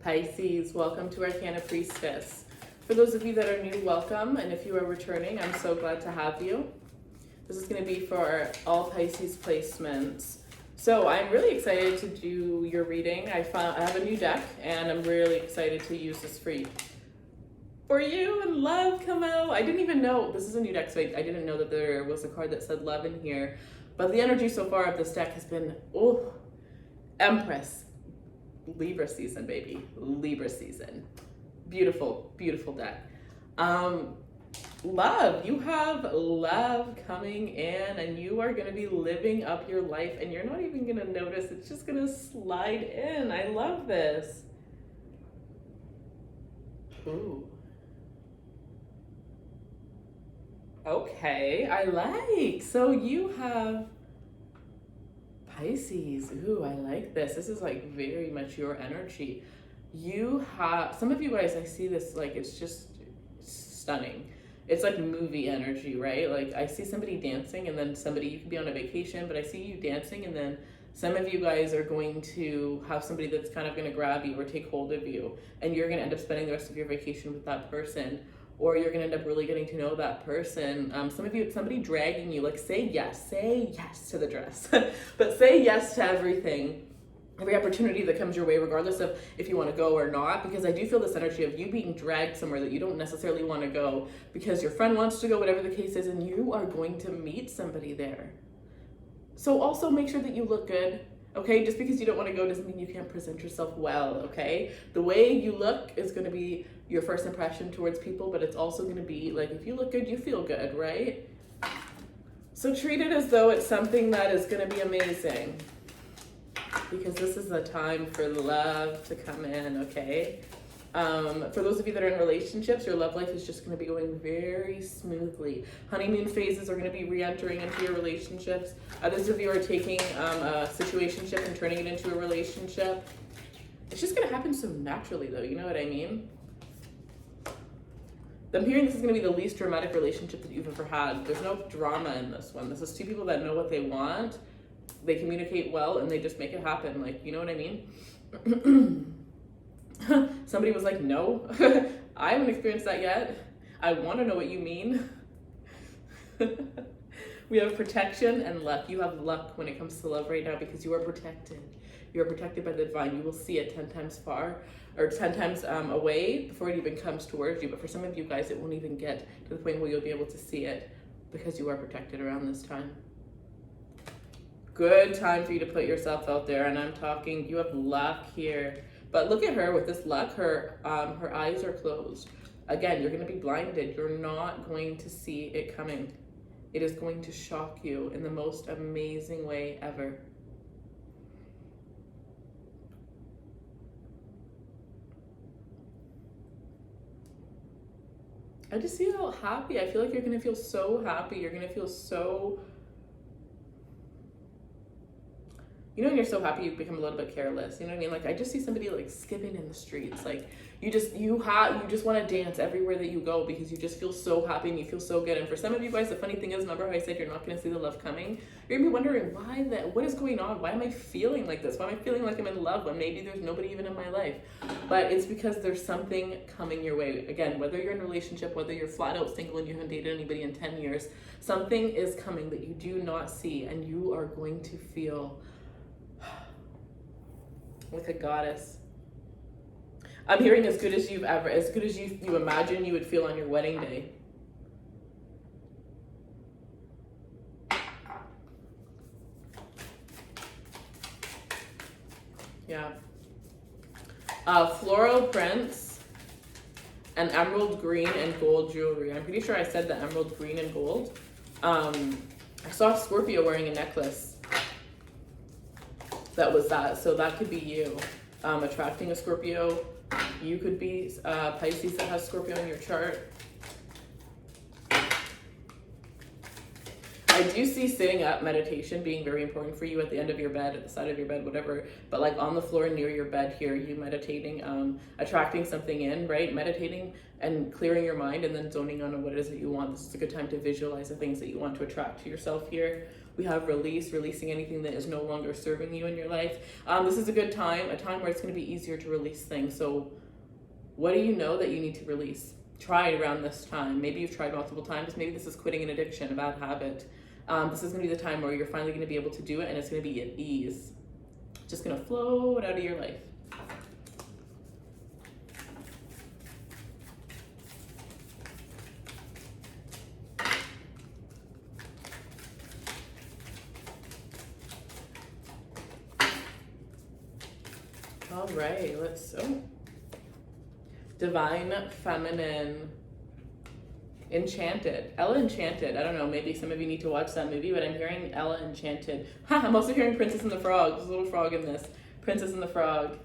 Pisces, welcome to Arcana Priestess. For those of you that are new, welcome, and if you are returning, I'm so glad to have you. This is going to be for all Pisces placements. So I'm really excited to do your reading. I have a new deck, and I'm really excited to use this for you and love come out. I didn't even know, this is a new deck, so I didn't know that there was a card that said love in here. But the energy so far of this deck has been, Empress. Libra season, baby. Libra season. Beautiful, beautiful deck. Love. You have love coming in, and you are going to be living up your life, and you're not even going to notice. It's just going to slide in. I love this. Ooh. Okay, I like. So you have Pisces. Ooh, I like this. This is like very much your energy. You have, some of you guys, I see this like, it's just stunning. It's like movie energy, right? Like I see somebody dancing, and then somebody, you could be on a vacation, but I see you dancing, and then some of you guys are going to have somebody that's kind of going to grab you or take hold of you, and you're going to end up spending the rest of your vacation with that person, or you're going to end up really getting to know that person. Some of you, it's somebody dragging you, like say yes to the dress, but say yes to everything, every opportunity that comes your way, regardless of if you want to go or not, because I do feel this energy of you being dragged somewhere that you don't necessarily want to go because your friend wants to go, whatever the case is, and you are going to meet somebody there. So also make sure that you look good. Okay, just because you don't want to go doesn't mean you can't present yourself well, okay? The way you look is going to be your first impression towards people, but it's also going to be like, if you look good, you feel good, right? So treat it as though it's something that is going to be amazing, because this is the time for love to come in, okay? For those of you that are in relationships, your love life is just going to be going very smoothly. Honeymoon phases are going to be re-entering into your relationships. Others of you are taking a situationship and turning it into a relationship. It's just going to happen so naturally, though. You know what I mean? I'm hearing this is going to be the least dramatic relationship that you've ever had. There's no drama in this one. This is two people that know what they want. They communicate well, and they just make it happen. Like, you know what I mean? Somebody was like, no, I haven't experienced that yet. I want to know what you mean. We have protection and luck. You have luck when it comes to love right now because you are protected. You are protected by the divine. You will see it 10 times far or 10 times away before it even comes towards you. But for some of you guys, it won't even get to the point where you'll be able to see it because you are protected around this time. Good time for you to put yourself out there. And I'm talking, you have luck here. But look at her with this luck. Her eyes are closed. Again, you're going to be blinded. You're not going to see it coming. It is going to shock you in the most amazing way ever. I just see how happy. I feel like you're going to feel so happy. You're going to feel so... You know, when you're so happy, you become a little bit careless. You know what I mean? Like, I just see somebody like skipping in the streets. Like, you just want to dance everywhere that you go because you just feel so happy and you feel so good. And for some of you guys, the funny thing is, remember how I said you're not going to see the love coming? You're going to be wondering, what is going on? Why am I feeling like this? Why am I feeling like I'm in love when maybe there's nobody even in my life? But it's because there's something coming your way. Again, whether you're in a relationship, whether you're flat out single and you haven't dated anybody in 10 years, something is coming that you do not see, and you are going to feel like a goddess. I'm hearing as good as you imagine you would feel on your wedding day. Yeah. Floral prints and emerald green and gold jewelry. I'm pretty sure I said the emerald green and gold. I saw Scorpio wearing a necklace that was that, so that could be you attracting a Scorpio. You could be Pisces that has Scorpio in your chart. I do see sitting up meditation being very important for you at the end of your bed, at the side of your bed, whatever, but like on the floor near your bed here, you meditating, attracting something in, right? Meditating and clearing your mind and then zoning on what it is that you want. This is a good time to visualize the things that you want to attract to yourself here. We have release, releasing anything that is no longer serving you in your life. This is a good time, a time where it's going to be easier to release things. So what do you know that you need to release? Try it around this time. Maybe you've tried multiple times. Maybe this is quitting an addiction, a bad habit. This is going to be the time where you're finally going to be able to do it, and it's going to be at ease. Just going to float out of your life. All right, Divine Feminine. Enchanted. Ella Enchanted. I don't know, maybe some of you need to watch that movie, but I'm hearing Ella Enchanted. I'm also hearing Princess and the Frog. There's a little frog in this. Princess and the Frog.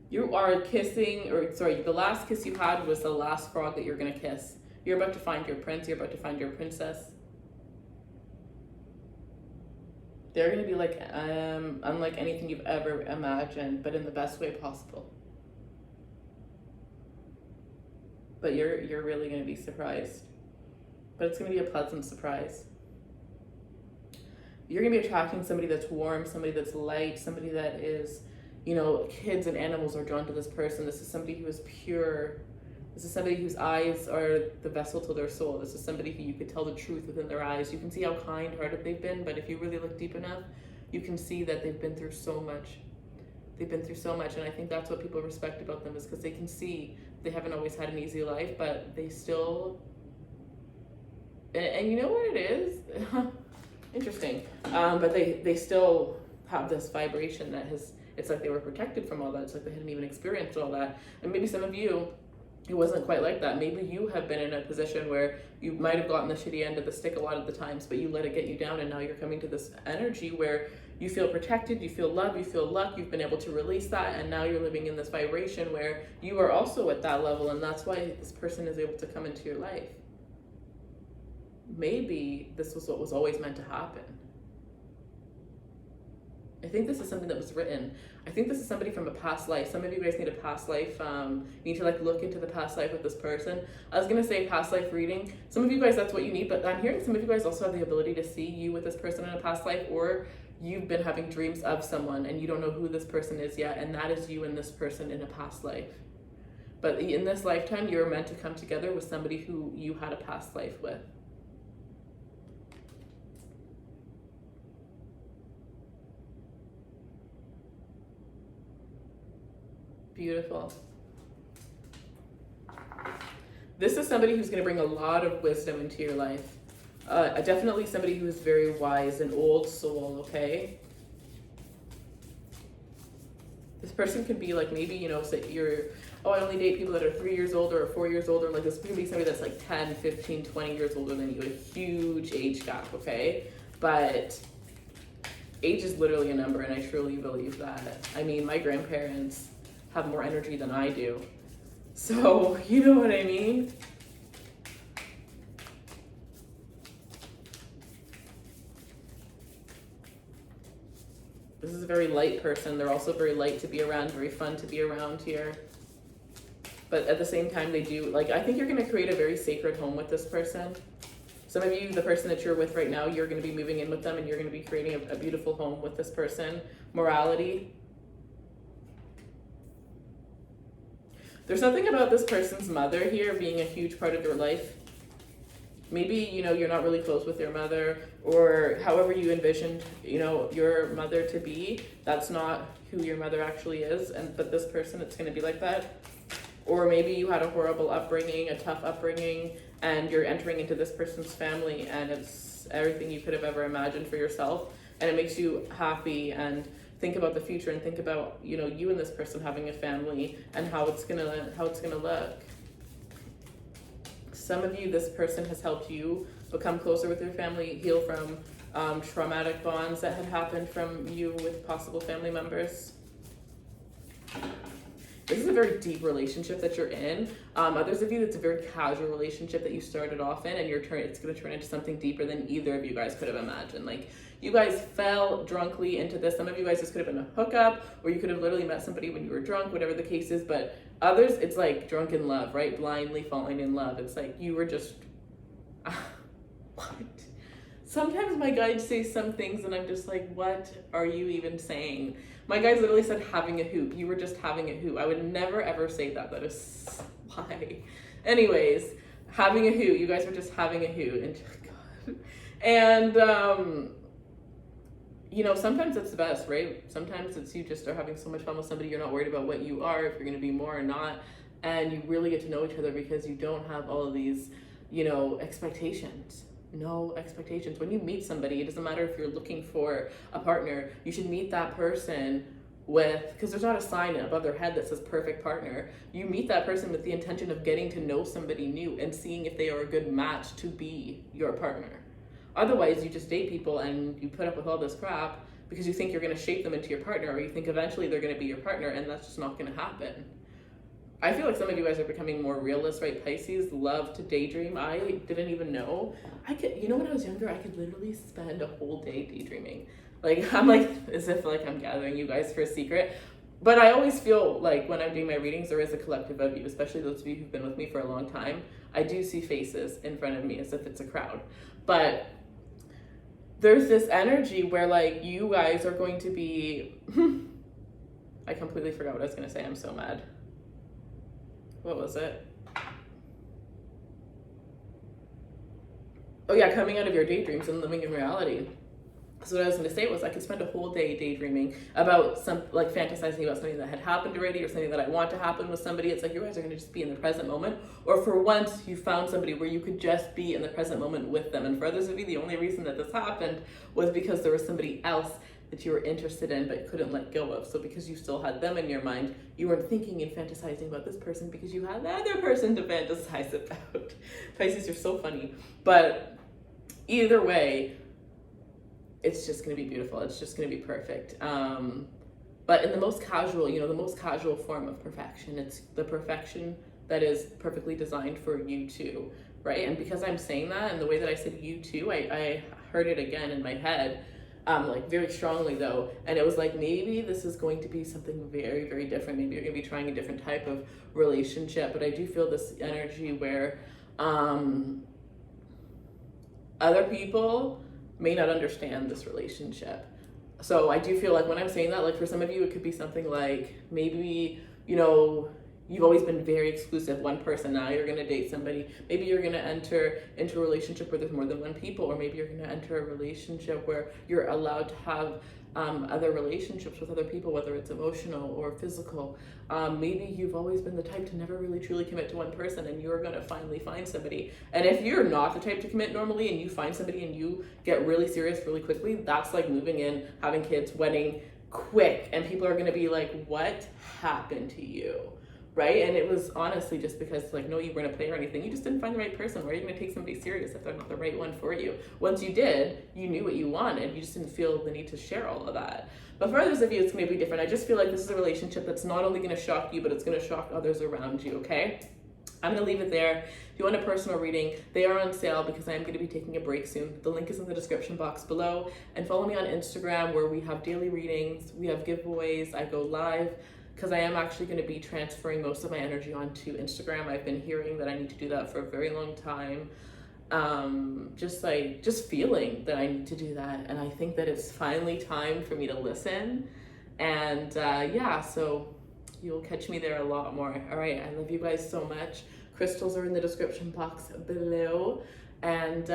You are kissing, or sorry, the last kiss you had was the last frog that you're going to kiss. You're about to find your prince. You're about to find your princess. They're going to be like unlike anything you've ever imagined, but in the best way possible. But you're really going to be surprised. But it's going to be a pleasant surprise. You're going to be attracting somebody that's warm, somebody that's light, somebody that is, kids and animals are drawn to this person. This is somebody who is pure. This is somebody whose eyes are the vessel to their soul. This is somebody who you could tell the truth within their eyes. You can see how kind-hearted they've been, but if you really look deep enough, you can see that they've been through so much. They've been through so much, and I think that's what people respect about them, is because they can see they haven't always had an easy life, but they still, and you know what it is? Interesting. But they still have this vibration that it's like they were protected from all that. It's like they hadn't even experienced all that. And maybe some of you, it wasn't quite like that. Maybe you have been in a position where you might have gotten the shitty end of the stick a lot of the times, but you let it get you down, and now you're coming to this energy where you feel protected, you feel love, you feel luck, you've been able to release that, and now you're living in this vibration where you are also at that level, and that's why this person is able to come into your life. Maybe this was what was always meant to happen. I think this is something that was written. I think this is somebody from a past life. Some of you guys need a past life. You need to look into the past life with this person. I was gonna say past life reading. Some of you guys, that's what you need, but I'm hearing some of you guys also have the ability to see you with this person in a past life, or you've been having dreams of someone and you don't know who this person is yet, and that is you and this person in a past life. But in this lifetime, you're meant to come together with somebody who you had a past life with. Beautiful. This is somebody who's going to bring a lot of wisdom into your life. Definitely somebody who is very wise, an old soul, okay? This person could be like, maybe, say you're, I only date people that are 3 years older or 4 years older. Like, this could be somebody that's like 10, 15, 20 years older than you, a huge age gap, okay? But age is literally a number, and I truly believe that. I mean, my grandparents have more energy than I do. So, you know what I mean? This is a very light person. They're also very light to be around, very fun to be around here. But at the same time, they do, I think you're going to create a very sacred home with this person. Some of you, the person that you're with right now, you're going to be moving in with them, and you're going to be creating a beautiful home with this person. Morality. There's something about this person's mother here being a huge part of your life. Maybe, you're not really close with your mother, or however you envisioned, your mother to be. That's not who your mother actually is, but this person, it's going to be like that. Or maybe you had a horrible upbringing, a tough upbringing, and you're entering into this person's family, and it's everything you could have ever imagined for yourself, and it makes you happy and think about the future, and think about, you and this person having a family and how it's gonna look. Some of you, this person has helped you become closer with your family, heal from traumatic bonds that had happened from you with possible family members. This is a very deep relationship that you're in. Others of you, it's a very casual relationship that you started off in, and it's going to turn into something deeper than either of you guys could have imagined. You guys fell drunkly into this. Some of you guys, this could have been a hookup, or you could have literally met somebody when you were drunk, whatever the case is. But others, it's like drunken love, right? Blindly falling in love. It's like you were just, what? sometimes my guides say some things and I'm just like, what are you even saying? My guides literally said having a hoot. You were just having a hoot. I would never ever say that. That is why. Anyways, having a hoot. You guys were just having a hoot. And God. And you know, sometimes it's the best, right? Sometimes it's you just are having so much fun with somebody, you're not worried about what you are, if you're going to be more or not, and you really get to know each other because you don't have all of these, you know, expectations. No expectations. When you meet somebody, it doesn't matter if you're looking for a partner, you should meet that person with, because there's not a sign above their head that says perfect partner. You meet that person with the intention of getting to know somebody new and seeing if they are a good match to be your partner. Otherwise, you just date people and you put up with all this crap because you think you're going to shape them into your partner, or you think eventually they're going to be your partner, and that's just not going to happen. I feel like some of you guys are becoming more realist, right? Pisces love to daydream. I didn't even know. I could, you know, when I was younger, I could literally spend a whole day daydreaming. Like, I'm like, as if like I'm gathering you guys for a secret. But I always feel like when I'm doing my readings, there is a collective of you, especially those of you who've been with me for a long time. I do see faces in front of me as if it's a crowd. But there's this energy where like you guys are going to be, I completely forgot what I was going to say. I'm so mad. What was it? Oh yeah, coming out of your daydreams and living in reality. So what I was going to say was I could spend a whole day daydreaming about some, like fantasizing about something that had happened already or something that I want to happen with somebody. It's like you guys are going to just be in the present moment. Or for once you found somebody where you could just be in the present moment with them. And for others of you, the only reason that this happened was because there was somebody else that you were interested in but couldn't let go of. So because you still had them in your mind, you weren't thinking and fantasizing about this person because you had the other person to fantasize about. Pisces, you're so funny. But either way, it's just going to be beautiful. It's just going to be perfect. But in the most casual, you know, the most casual form of perfection, it's the perfection that is perfectly designed for you too, right? And because I'm saying that and the way that I said you too, I heard it again in my head, like very strongly though. And it was like, maybe this is going to be something very, very different. Maybe you're going to be trying a different type of relationship. But I do feel this energy where other people may not understand this relationship. So I do feel like when I'm saying that, like for some of you, it could be something like maybe, you know, you've always been very exclusive, one person, now you're gonna date somebody. Maybe you're gonna enter into a relationship where there's more than one people, or maybe you're gonna enter a relationship where you're allowed to have other relationships with other people, whether it's emotional or physical. Maybe you've always been the type to never really truly commit to one person and you're gonna finally find somebody. And if you're not the type to commit normally and you find somebody and you get really serious really quickly, that's like moving in, having kids, wedding, quick. And people are gonna be like, what happened to you? Right? And it was honestly just because like, no, you weren't a player or anything. You just didn't find the right person. Why are you going to take somebody serious if they're not the right one for you? Once you did, you knew what you wanted. You just didn't feel the need to share all of that. But for others of you, it's going to be different. I just feel like this is a relationship that's not only going to shock you, but it's going to shock others around you, okay? I'm going to leave it there. If you want a personal reading, they are on sale because I am going to be taking a break soon. The link is in the description box below. And follow me on Instagram where we have daily readings, we have giveaways, I go live. Because I am actually going to be transferring most of my energy onto Instagram. I've been hearing that I need to do that for a very long time. Just feeling that I need to do that. And I think that it's finally time for me to listen. And yeah, so you'll catch me there a lot more. All right, I love you guys so much. Crystals are in the description box below. And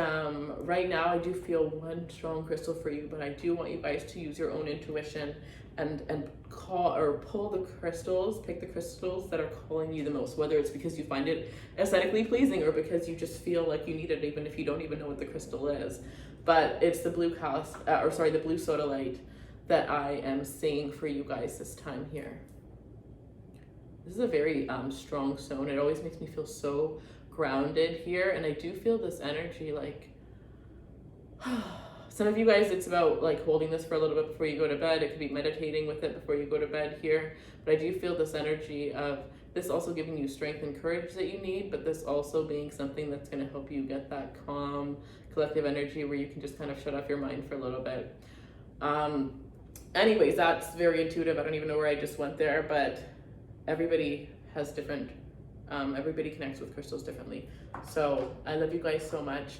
right now I do feel one strong crystal for you, but I do want you guys to use your own intuition and call or pull the crystals, pick the crystals that are calling you the most, whether it's because you find it aesthetically pleasing or because you just feel like you need it, even if you don't even know what the crystal is. But it's the blue the blue sodalite that I am seeing for you guys this time here. This is a very strong stone. It always makes me feel so grounded here, and I do feel this energy like some of you guys, it's about like holding this for a little bit before you go to bed. It could be meditating with it before you go to bed here, but I do feel this energy of this also giving you strength and courage that you need, but this also being something that's going to help you get that calm collective energy where you can just kind of shut off your mind for a little bit. Anyways, that's very intuitive. I don't even know where I just went there, but everybody has different everybody connects with crystals differently. So I love you guys so much.